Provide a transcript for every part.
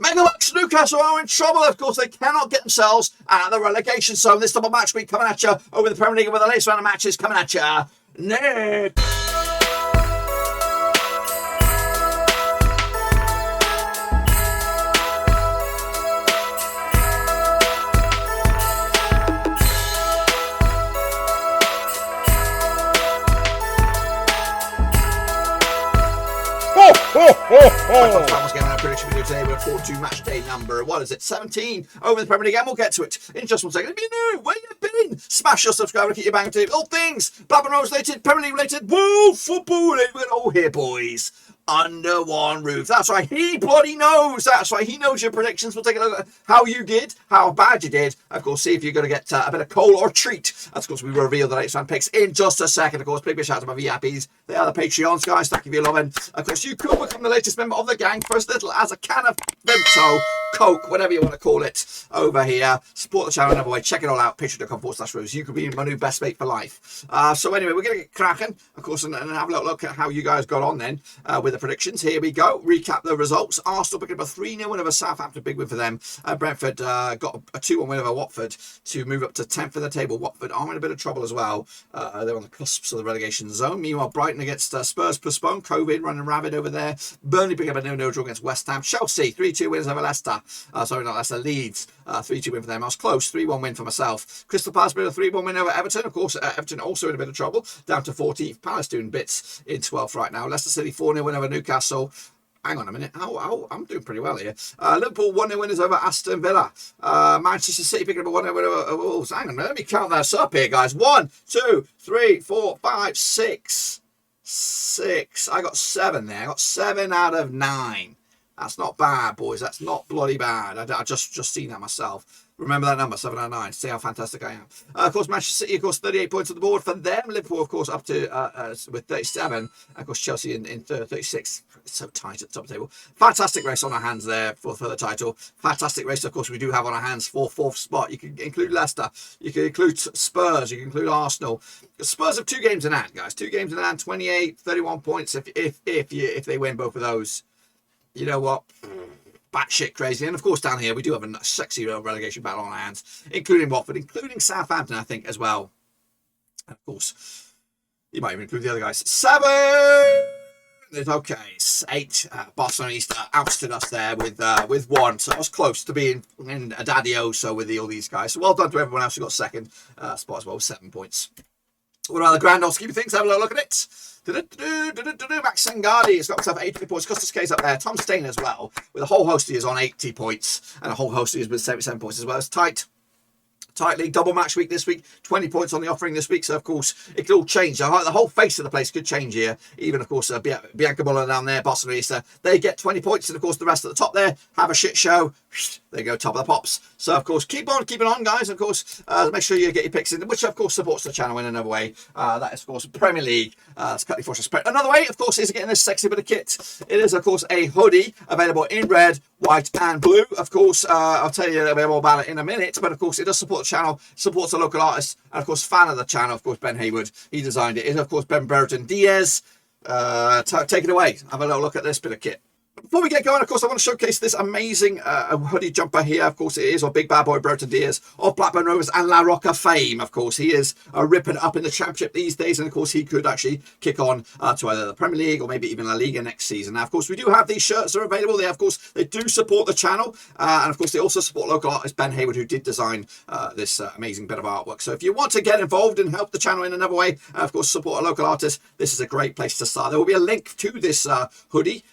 Megabucks Newcastle are in trouble. Of course, they cannot get themselves out of the relegation zone. This double match week coming at you over the Premier League with the latest round of matches coming at you next. Fans getting our prediction video today with a 4-2 match day number. What is it? 17 over the Premier League, and we'll get to it in just 1 second. If you're new, where you been? Smash your subscribe and keep your bang to all things Blackburn Rovers related, Premier League related, woo, football, we're all here, boys. Under one roof. That's right. He bloody knows. That's right. He knows your predictions. We'll take a look at how you did, how bad you did. Of course, see if you're going to get a bit of coal or treat. Of course, we will reveal the latest fan picks in just a second. Of course, big shout out to my VIPs. They are the Patreons, guys. Thank you for your loving. Of course, you could become the latest member of the gang for as little as a can of Vimto, Coke, whatever you want to call it, over here. Support the channel another way. Check it all out. Patreon.com/Rose. You could be my new best mate for life. So anyway, we're going to get cracking, of course, and have a look at how you guys got on then with the predictions. Here we go. Recap the results. Arsenal picking up a 3-0 win over Southampton. Big win for them. Brentford got a 2-1 win over Watford to move up to 10th in the table. Watford are in a bit of trouble as well. They're on the cusps of the relegation zone. Meanwhile, Brighton against Spurs postponed. COVID running rabid over there. Burnley picking up a 0-0 draw against West Ham. Chelsea 3-2 wins over Leicester. Sorry, not Leicester. Leeds 3-2 win for them. I was close. 3-1 win for myself. Crystal Palace picking up a 3-1 win over Everton. Of course, Everton also in a bit of trouble. Down to 14th. Palace doing bits in 12th right now. Leicester City 4-0 win over Newcastle. Hang on a minute. I'm doing pretty well here. Liverpool 1-0 winners over Aston Villa. Manchester City picking up a 1-0 win over Wolves. Hang on, let me count this up here, guys. 1, 2, 3, 4, 5, 6. I got 7 there. I got 7 out of 9. That's not bad, boys. That's not bloody bad. I just seen that myself. Remember that number, 7 out of 9. See how fantastic I am. Of course, Manchester City, of course, 38 points on the board for them. Liverpool, of course, up to with 37. And of course, Chelsea in 36. It's so tight at the top of the table. Fantastic race on our hands there for the title. Fantastic race, of course, we do have on our hands for 4th spot. You can include Leicester. You can include Spurs. You can include Arsenal. Spurs have 2 games in hand, guys. 2 games in hand, 28, 31 points. If they win both of those, you know what? Batshit crazy. And of course, down here, we do have a sexy relegation battle on our hands, including Watford, including Southampton, I think, as well. And of course, you might even include the other guys. 7! Okay, 8. Barcelona Easter ousted us there with 1. So I was close to being in a daddy-o so with all these guys. So well done to everyone else who got second spot as well with 7 points. What about the grand old scheme of things? Have a little look at it. Max Sangardi has got himself 80 points. Costas K's up there. Tom Stain as well, with a whole host of you on 80 points and a whole host of you with 77 points as well. It's tight league, double match week this week, 20 points on the offering this week, so of course it could all change. The whole face of the place could change here. Even of course Bianca Muller down there, Barcelona, they get 20 points, and of course the rest at the top there have a shit show. They go top of the pops. So of course keep on keeping on, guys. Of course make sure you get your picks in, which of course supports the channel in another way. That is of course Premier League. Slightly fortunate spread. Another way, of course, is getting this sexy bit of kit. It is of course a hoodie available in red, white and blue. Of course, I'll tell you a little bit more about it in a minute, but of course it does support the channel, supports a local artist, and of course fan of the channel, of course Ben Hayward, he designed it. It is of course Ben Brereton Diaz. Take it away, have a little look at this bit of kit. Before we get going, of course, I want to showcase this amazing hoodie jumper here. Of course, it is our big bad boy, Brereton Diaz, of Blackburn Rovers and La Roca fame. Of course, he is ripping up in the Championship these days. And, of course, he could actually kick on to either the Premier League or maybe even La Liga next season. Now, of course, we do have these shirts that are available. They, of course, they do support the channel. And, of course, they also support local artist Ben Hayward, who did design this amazing bit of artwork. So if you want to get involved and help the channel in another way, of course, support a local artist, this is a great place to start. There will be a link to this hoodie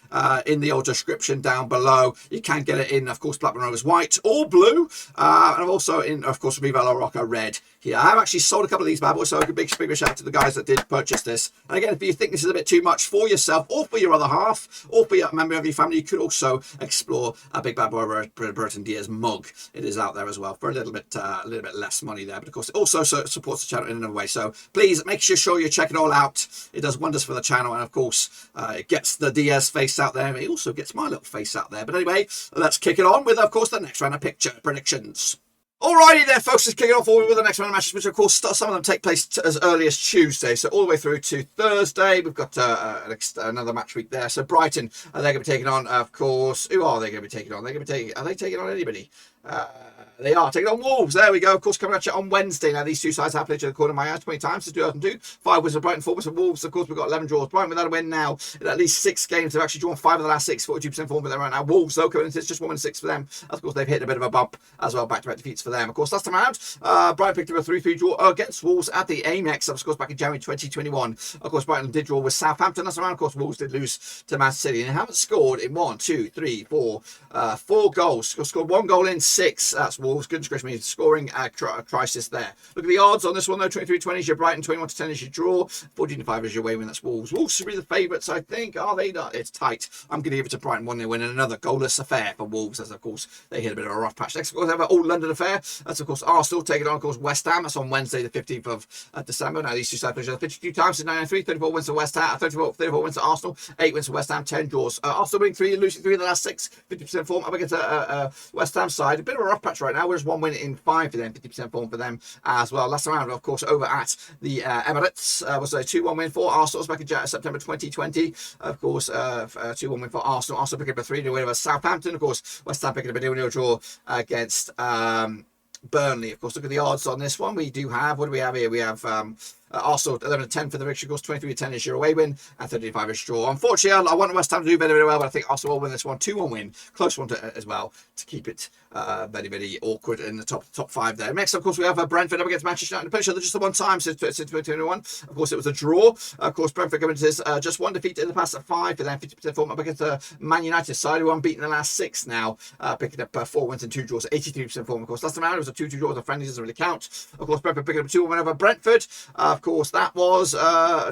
in the old description down below. You can get it in, of course, Blackburn Rovers white or blue, and also in, of course, Viva La Roca red here. I have actually sold a couple of these bad boys, so a big shout out to the guys that did purchase this. And again, if you think this is a bit too much for yourself or for your other half or for a member of your family, you could also explore a big bad boy Brereton Diaz mug. It is out there as well for a little bit less money there, but of course it also supports the channel in another way. So please make sure you check it all out. It does wonders for the channel, and of course it gets the Diaz face out there. It also gets my little face out there. But anyway, let's kick it on with, of course, the next round of picture predictions. Alrighty then, folks, let's kick it off with the next round of matches, which of course some of them take place as early as Tuesday, so all the way through to Thursday. We've got another match week there. So Brighton, they're going to be taking on, of course, who are they going to be taking on? Are they taking on anybody? They are taking on Wolves. There we go. Of course, coming at you on Wednesday. Now, these two sides have played each other according to my eyes 20 times since 2002. 5 wins for Brighton, 4 wins for Wolves. Of course, we've got 11 draws. Brighton without a win now in at least 6 games. They've actually drawn 5 of the last 6, 42% form for them right now. Wolves, though, coming into it's just 1 win 6 for them. Of course, they've hit a bit of a bump as well. Back-to-back defeats for them. Of course, last time around, Brighton picked up a 3-3 draw against Wolves at the Amex. Of course, back in January 2021. Of course, Brighton did draw with Southampton last time around. Of course, Wolves did lose to Man City. And they haven't scored in 4 goals. Scored 1 goal in 6. That's Wolves. Goodness gracious me. Scoring crisis there. Look at the odds on this one though. 23-20 is your Brighton, 21-10 is your draw, 14-5 is your away win. That's Wolves. Wolves should be the favourites, I think. Are they not? It's tight. I'm going to give it to Brighton 1-0 win and another goalless affair for Wolves, as of course they hit a bit of a rough patch. Next, of course, we have an all London affair. That's of course Arsenal taking on, of course, West Ham. That's on Wednesday, the 15th of December. Now these two sides play each other 52 times since 1993. 34 wins for West Ham, 34 wins for Arsenal, 8 wins for West Ham, 10 draws. Arsenal winning 3, losing 3 of the last 6, 50% form up against West Ham side. A bit of a rough patch right now. Whereas 1 win in 5 for them, 50% form for them as well. Last round, of course, over at the Emirates was a 2-1 win for Arsenal. Back in September 2020. Of course, 2-1 win for Arsenal. Arsenal picking up a 3-0 win over Southampton. Of course, West Ham picking up a 0-0 draw against Burnley. Of course, look at the odds on this one. We do have, what do we have here? We have Arsenal 11-10 for the victory. Of course, 23-10 is your away win and 35 is draw. Unfortunately, I want West Ham to do very well, but I think Arsenal will win this one. 2-1 win, close one as well to keep it very awkward in the top 5 there. Next, of course, we have Brentford up against Manchester United. They're just the one time since 2021. Of course, it was a draw. Of course, Brentford coming to this just 1 defeat in the past 5 for them, 50% form up against the Man United side, who unbeaten the last 6 now, picking up 4 wins and 2 draws, 83% form. Of course, last time around it was a 2-2 draw. The friendly doesn't really count. Of course, Brentford picking up a 2-1 win over Brentford. Of course, that was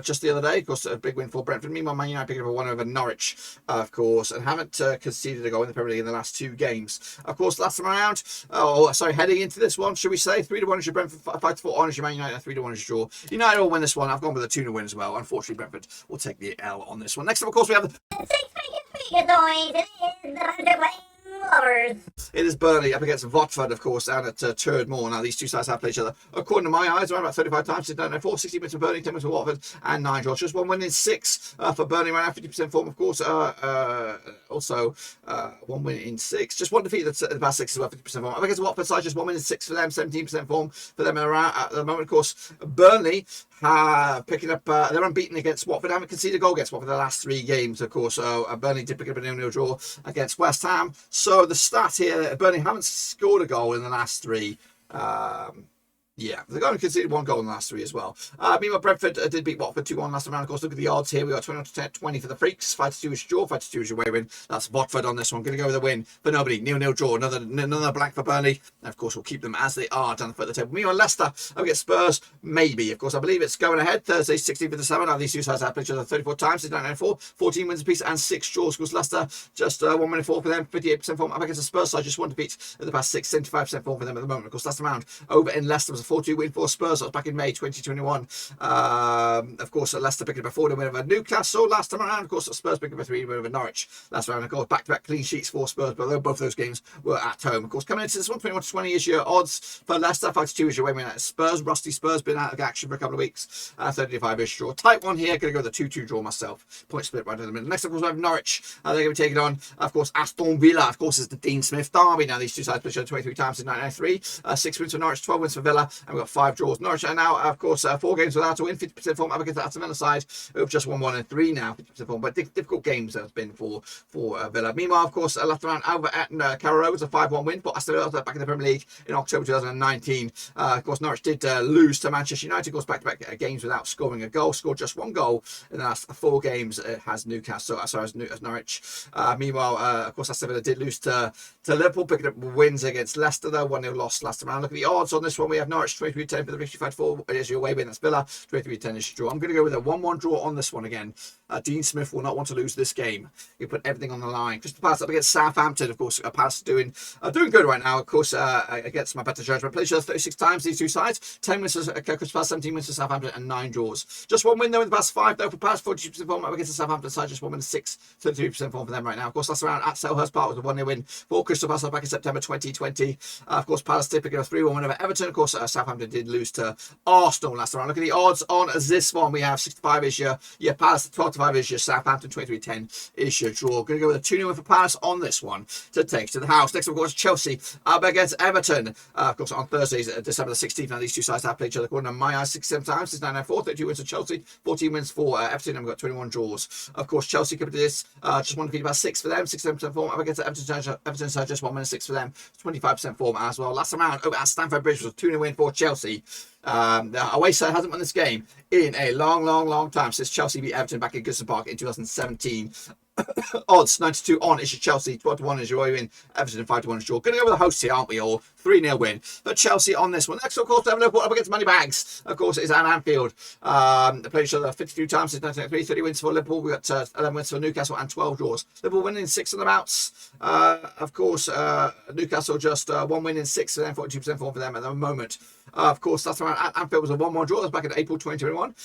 just the other day. Of course, a big win for Brentford. Meanwhile, Man United picking up a 1 over Norwich, of course, and haven't conceded a goal in the Premier League in the last 2 games. Of course, last time around, heading into this one, should we say 3-1 is your Brentford, 5-4 on is your Man United, 3-1 is your draw. United will win this one. I've gone with a 2-0 win as well. Unfortunately, Brentford will take the L on this one. Next up, of course, we have the It is Burnley up against Watford, of course, down at Turd Moor. Now, these two sides have played each other, according to my eyes, around about 35 times. Since 1994, 60 wins for Burnley, 10 wins for Watford, and 9 draws. Just 1 win in 6 for Burnley, right now, 50% form, of course. Also, 1 win in 6. Just 1 defeat in the past 6 as well, 50% form. Up against Watford side, just 1 win in 6 for them, 17% form for them around at the moment. Of course, Burnley picking up, they're unbeaten against Watford. Haven't conceded a goal against Watford the last 3 games, of course. Burnley did pick up a 0-0 draw against West Ham. So the stat here, Burnley haven't scored a goal in the last 3. Yeah, they've only conceded 1 goal in the last 3 as well. Meanwhile, Brentford did beat Watford 2-1 last round. Of course, look at the odds here. We got 21-20 for the Freaks. 5-2 is your draw. 5-2 is your way win. That's Watford on this one. Going to go with a win for nobody. 0-0 draw. Another blank for Burnley. And of course, we'll keep them as they are down the foot of the table. Meanwhile, Leicester against Spurs. Maybe. Of course, I believe it's going ahead. Thursday, 16th of December. Now, these two sides have played each other 34 times since 1994. 14 wins apiece and 6 draws. Of course, Leicester just 1 win and 4 for them. 58% form up against the Spurs side. Just 1 defeat in the past 6. 75% form for them at the moment. Of course, last round over in Leicester was a 4-2 win for Spurs. That was back in May 2021. Of course, Leicester picking up a 4-0 win over Newcastle last time around. Of course, Spurs picking up a 3-0 win over Norwich last round. Of course, back-to-back clean sheets for Spurs, but both those games were at home. Of course, coming into this one, 21-20 is your odds for Leicester. 5-2 is your win at Spurs. Rusty Spurs been out of action for a couple of weeks. 35 is draw. Tight one here. Going to go with the 2-2 draw myself. Point split right in the middle. Next, of course, we have Norwich. They're going to be taking on, of course, Aston Villa. Of course, it's the Dean Smith derby. Now, these two sides played each other 23 times in 1993. 6 wins for Norwich, 12 wins for Villa, and we've got 5 draws. Norwich are now, of course, 4 games without a win, 50% form up against the Aston Villa side, who've just won 1 and 3 now, 50% form, but difficult games that's been for Villa. Meanwhile, of course, left around over at Carrow Road was a 5-1 win for Aston Villa back in the Premier League in October 2019. Of course, Norwich did lose to Manchester United, of course, back-to-back games without scoring a goal. Scored just 1 goal in the last 4 games. It has Newcastle, as Norwich. Meanwhile, of course, Aston Villa did lose to Liverpool, picking up wins against Leicester, though 1-0 loss last time around. Look at the odds on this one. We have Norwich Norwich, 23-10 for the victory. 5-4 is your away win. That's Villa, 23-10 is your draw. I'm going to go with a 1-1 draw on this one again. Dean Smith will not want to lose this game. You put everything on the line. Crystal Palace up against Southampton. Of course, Palace doing good right now. Of course, against my better judgment. Played 36 times, these two sides. 10 wins for Crystal Palace, 17 wins for Southampton, and 9 draws. Just one win, though, in the past 5, though, for Palace. 42% form up against the Southampton side. Just one win, 6, 33% form for them right now. Of course, that's around at Selhurst Park with a 1-0 win for Crystal Palace back in September 2020. Of course, Palace did pick up a 3-1 win over Everton. Of course, Southampton did lose to Arsenal last round. Look at the odds on this one. We have 65 is your Palace, 12-5 is your Southampton, 23-10 is your draw. Going to go with a 2-0 win for Palace on this one to take to the house. Next, of course, Chelsea up against Everton. Of course, on Thursdays, December the 16th. Now, these two sides have played each other according to my eyes 6-7 times since 1994. 32 wins for Chelsea, 14 wins for Everton, and we've got 21 draws. Of course, Chelsea could do this. Just one defeat, about 6 for them, 67% form up against Everton side, just 1 win, 6 for them, 25% form as well. Last round over at Stamford Bridge was a 2-0 win for Chelsea. The away side hasn't won this game in a long time since Chelsea beat Everton back in Goodison Park in 2017. Odds 92 on is your Chelsea, 12-1 is your away win, Everton 5-1 is draw. Going to go with the hosts here, aren't we all? 3-0 win for Chelsea on this one. Next, of course, Liverpool up against Moneybags. Of course, it is at Anfield. They played each other 52 times since 1993. 30 wins for Liverpool. We got 11 wins for Newcastle and 12 draws. Liverpool winning 6 of the bouts. Of course, Newcastle just 1 win in 6 and 42% form for them at the moment. Of course, that's around at Anfield was a 1-1 draw. That was back in April 2021.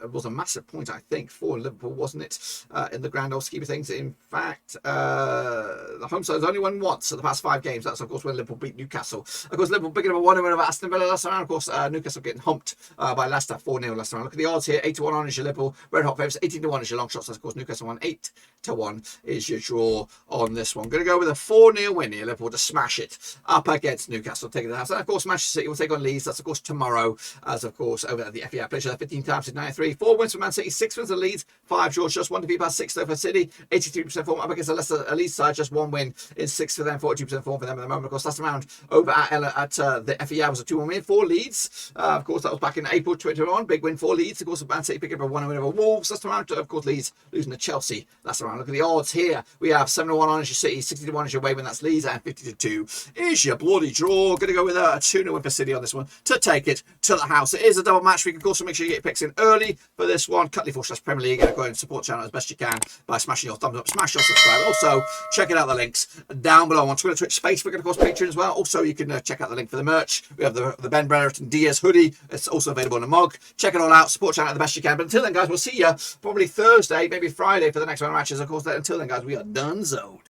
It was a massive point, I think, for Liverpool, wasn't it? In the grand old scheme of things. In fact, the home side has only won once in the past 5 games. That's, of course, when Liverpool beat Newcastle. Of course, Liverpool picking up a 1-0 win over Aston Villa last round. Of course, Newcastle getting humped by Leicester 4-0 last round. Look at the odds here. 8-1 on is your Liverpool. Red hot favourites. 18-1 is your long shots. Of course, Newcastle won 8-1 is your draw on this one. Going to go with a 4-0 win here. Liverpool to smash it up against Newcastle, taking the house. And of course, Manchester City will take on Leeds. That's of course tomorrow, as of course over at the FA. Played 15 times in 93. 4 wins for Man City, 6 wins for Leeds, 5 draws, just 1 defeat past 6 though for City. 83% form up against the Leicester Leeds side, just 1 win in 6 for them, 42% form for them at the moment. Of course, last round over at the FA was a 2-1 win for Leeds. Of course, that was back in April 2021. Big win for Leeds. Of course, Man City picking up a 1-0 win over Wolves. Last round, of course, Leeds losing to Chelsea. Last round. Look at the odds here. We have 7-1 on is your City, 60-1 is your away win. That's Leeds, and 50-2 is your bloody draw. Going to go with a 2-0 win for City on this one to take it to the house. It is a double match week, of course, so make sure you get your picks in early for this one. Cutley4/Premier League. Go ahead and support the channel as best you can by smashing your thumbs up, smash your subscribe. Also, checking out the links down below on Twitter, Twitch, Facebook, and of course Patreon as well. Also, you can check out the link for the merch. We have the Ben Brereton Diaz hoodie. It's also available in a mug. Check it all out. Support the channel the best you can. But until then, guys, we'll see you probably Thursday, maybe Friday for the next round of matches. Of course, until then, guys, we are done zoned.